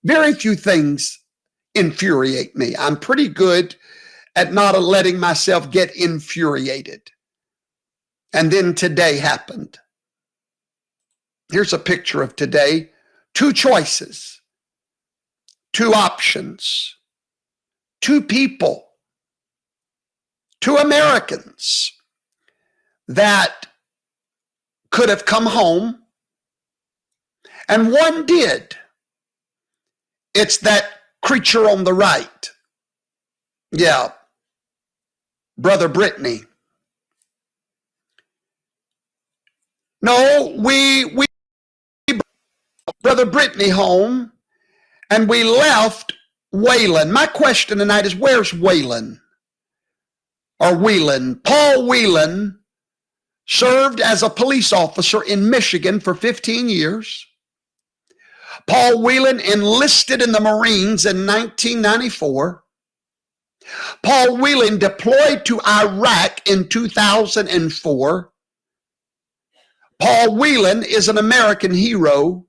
Very few things infuriate me. I'm pretty good at not letting myself get infuriated. And then today happened. Here's a picture of today. Two choices, two options, two people, two Americans that could have come home, and one did. It's that creature on the right. Yeah, Brother Brittney. No, we Brother Brittney home, and we left Whalen. My question tonight is, where's Whalen? Or Whelan? Paul Whelan served as a police officer in Michigan for 15 years. Paul Whelan enlisted in the Marines in 1994. Paul Whelan deployed to Iraq in 2004. Paul Whelan is an American hero.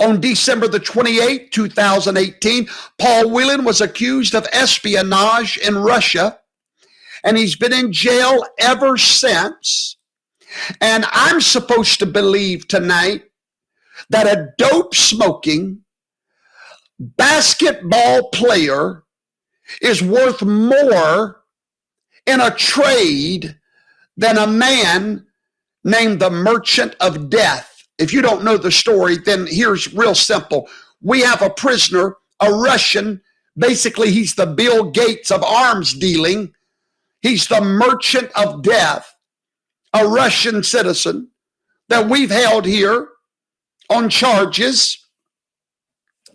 On December the 28th, 2018, Paul Whelan was accused of espionage in Russia, and he's been in jail ever since. And I'm supposed to believe tonight that a dope-smoking basketball player is worth more in a trade than a man named the Merchant of Death. If you don't know the story, then here's real simple. We have a prisoner, a Russian. Basically, he's the Bill Gates of arms dealing. He's the Merchant of Death, a Russian citizen that we've held here on charges.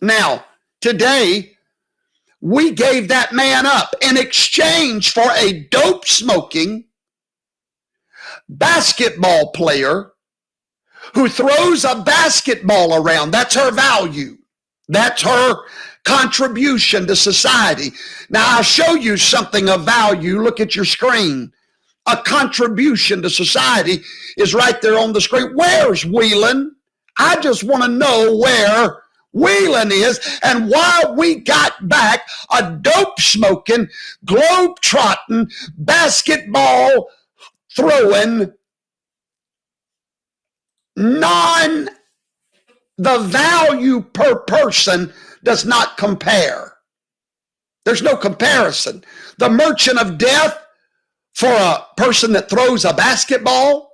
Now, today, we gave that man up in exchange for a dope-smoking basketball player who throws a basketball around. That's her value. That's her contribution to society. Now, I'll show you something of value. Look at your screen. A contribution to society is right there on the screen. Where's Whelan? I just want to know where Whelan is and why we got back a dope-smoking, globe-trotting, basketball-throwing, the value per person does not compare. There's no comparison. The Merchant of Death for a person that throws a basketball,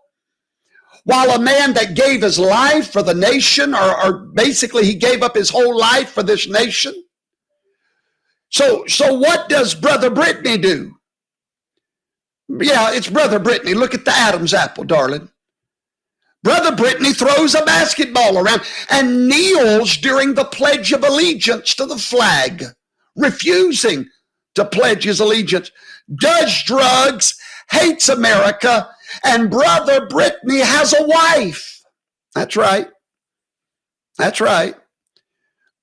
while a man that gave his life for the nation, or basically he gave up his whole life for this nation. So what does Brother Brittney do? Yeah, it's Brother Brittney. Look at the Adam's apple, darling. Brother Brittney throws a basketball around and kneels during the Pledge of Allegiance to the flag, refusing to pledge his allegiance, does drugs, hates America, and Brother Brittney has a wife. That's right. That's right.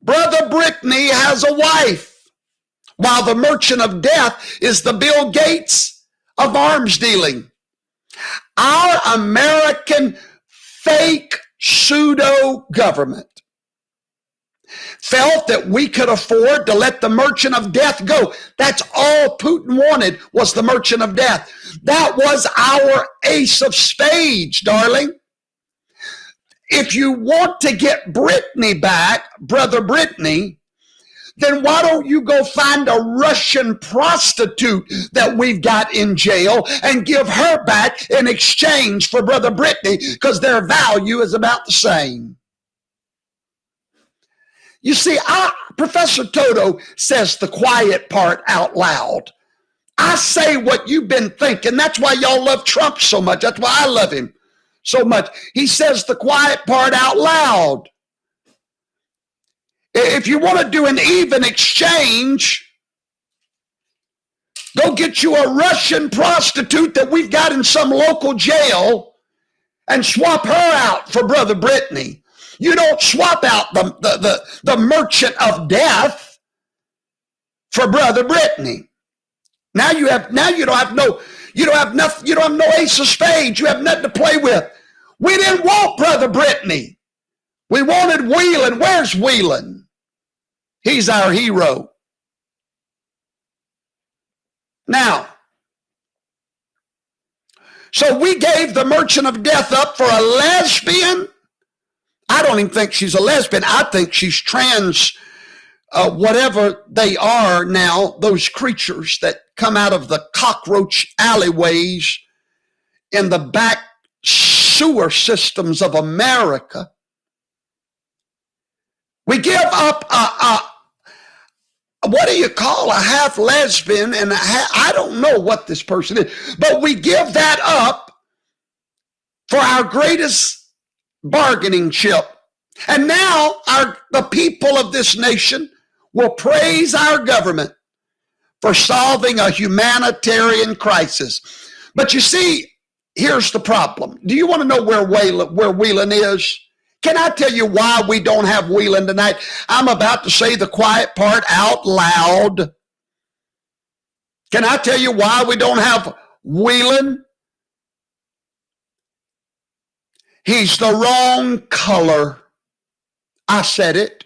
Brother Brittney has a wife, while the Merchant of Death is the Bill Gates of arms dealing. Our American fake pseudo government felt that we could afford to let the Merchant of Death go. That's all Putin wanted, was the Merchant of Death. That was our ace of spades, darling. If you want to get Brittney back, Brother Brittney, then why don't you go find a Russian prostitute that we've got in jail and give her back in exchange for Brother Brittney, because their value is about the same. You see, Professor Toto says the quiet part out loud. I say what you've been thinking. That's why y'all love Trump so much. That's why I love him so much. He says the quiet part out loud. If you want to do an even exchange, go get you a Russian prostitute that we've got in some local jail and swap her out for Brother Brittney. You don't swap out the Merchant of Death for Brother Brittney. Now you don't have no ace of spades. You have nothing to play with. We didn't want Brother Brittney. We wanted Whelan. Where's Whelan? He's our hero. Now, so we gave the merchant of death up for a lesbian. I don't even think she's a lesbian. I think she's trans, whatever they are now, those creatures that come out of the cockroach alleyways in the back sewer systems of America. We give up what do you call a half lesbian and I don't know what this person is, but we give that up for our greatest bargaining chip. And now the people of this nation will praise our government for solving a humanitarian crisis. But you see, here's the problem. Do you want to know where Wheeling is? Can I tell you why we don't have Wheeling tonight? I'm about to say the quiet part out loud. Can I tell you why we don't have Wheeling? He's the wrong color. I said it.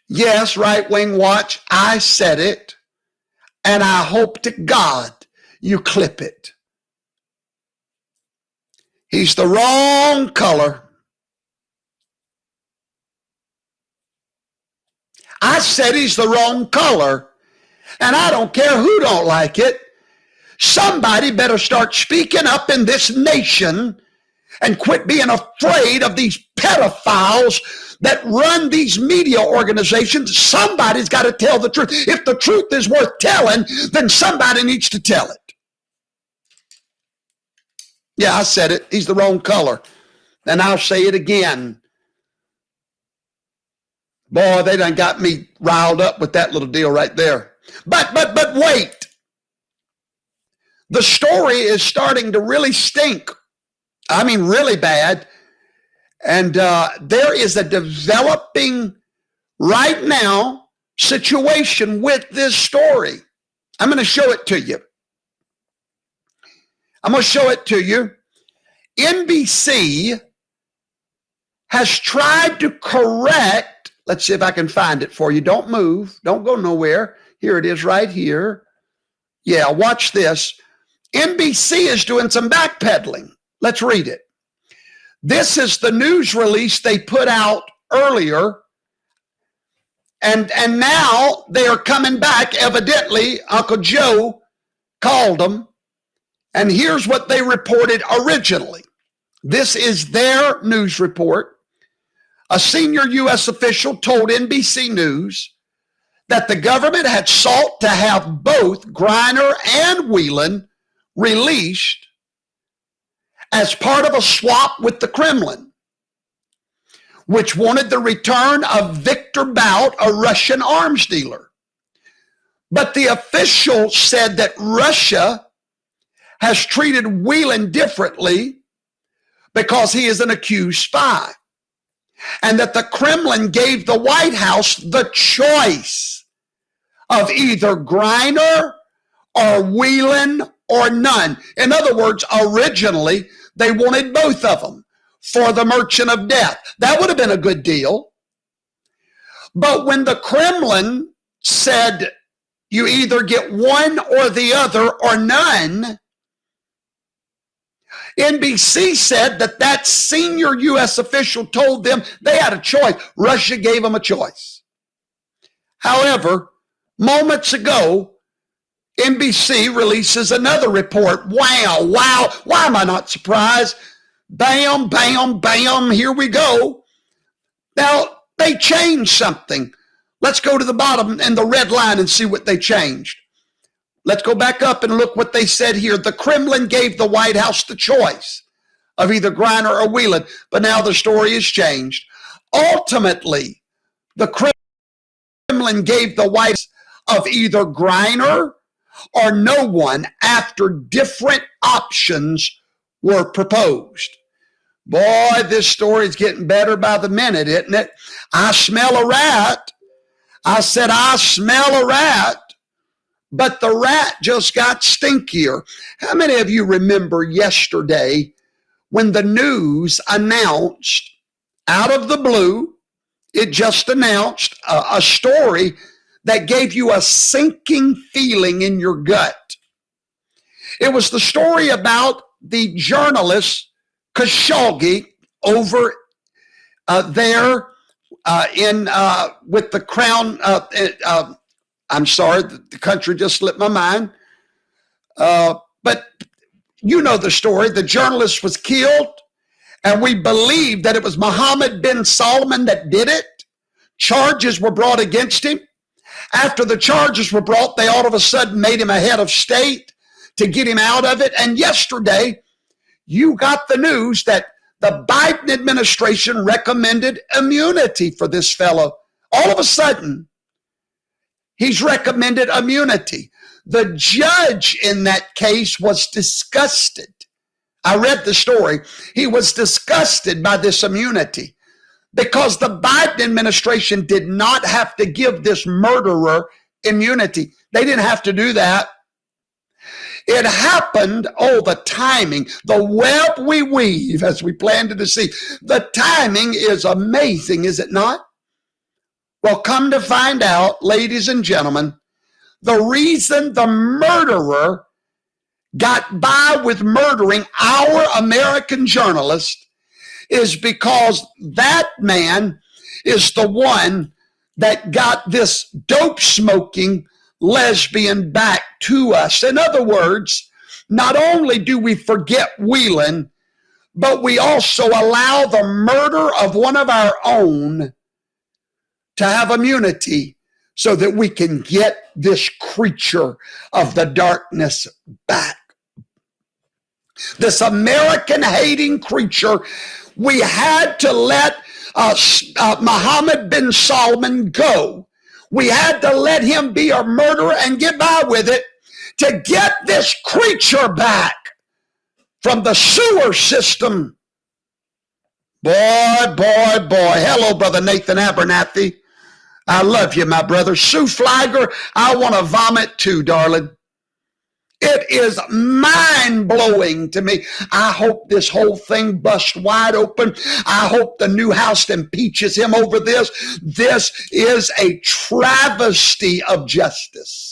Yes, Right Wing Watch, I said it. And I hope to God you clip it. He's the wrong color. I said he's the wrong color, and I don't care who don't like it. Somebody better start speaking up in this nation and quit being afraid of these pedophiles that run these media organizations. Somebody's got to tell the truth. If the truth is worth telling, then somebody needs to tell it. Yeah, I said it. He's the wrong color. And I'll say it again. Boy, they done got me riled up with that little deal right there. But wait. The story is starting to really stink. I mean, really bad. And there is a developing right now situation with this story. I'm going to show it to you. NBC has tried to correct. Let's see if I can find it for you. Don't move. Don't go nowhere. Here it is right here. Yeah, watch this. NBC is doing some backpedaling. Let's read it. This is the news release they put out earlier. And now they are coming back. Evidently, Uncle Joe called them. And here's what they reported originally. This is their news report. A senior U.S. official told NBC News that the government had sought to have both Griner and Whelan released as part of a swap with the Kremlin, which wanted the return of Viktor Bout, a Russian arms dealer. But the official said that Russia has treated Whelan differently because he is an accused spy, and that the Kremlin gave the White House the choice of either Griner or Whelan or none. In other words, originally, they wanted both of them for the Merchant of Death. That would have been a good deal. But when the Kremlin said you either get one or the other or none, NBC said that senior U.S. official told them they had a choice. Russia gave them a choice. However, moments ago, NBC releases another report. Wow. Why am I not surprised? Bam, bam, bam, here we go. Now, they changed something. Let's go to the bottom and the red line and see what they changed. Let's go back up and look what they said here. The Kremlin gave the White House the choice of either Griner or Whelan, but now the story has changed. Ultimately, the Kremlin gave the White House of either Griner or no one after different options were proposed. Boy, this story is getting better by the minute, isn't it? I smell a rat. I said, I smell a rat. But the rat just got stinkier. How many of you remember yesterday when the news announced out of the blue it just announced a story that gave you a sinking feeling in your gut. It was the story about the journalist Khashoggi over there in with the crown. I'm sorry, the country just slipped my mind. But you know the story. The journalist was killed, and we believe that it was Mohammed bin Salman that did it. Charges were brought against him. After the charges were brought, they all of a sudden made him a head of state to get him out of it. And yesterday, you got the news that the Biden administration recommended immunity for this fellow. All of a sudden, he's recommended immunity. The judge in that case was disgusted. I read the story. He was disgusted by this immunity because the Biden administration did not have to give this murderer immunity. They didn't have to do that. It happened, the timing, the web we weave as we plan to deceive. The timing is amazing, is it not? Well, come to find out, ladies and gentlemen, the reason the murderer got by with murdering our American journalist is because that man is the one that got this dope smoking lesbian back to us. In other words, not only do we forget Whelan, but we also allow the murder of one of our own to have immunity so that we can get this creature of the darkness back. This American-hating creature, we had to let Mohammed bin Salman go. We had to let him be a murderer and get by with it to get this creature back from the sewer system. Boy. Hello, Brother Nathan Abernathy. I love you, my brother. Sue Flagger, I want to vomit too, darling. It is mind-blowing to me. I hope this whole thing busts wide open. I hope the new House impeaches him over this. This is a travesty of justice.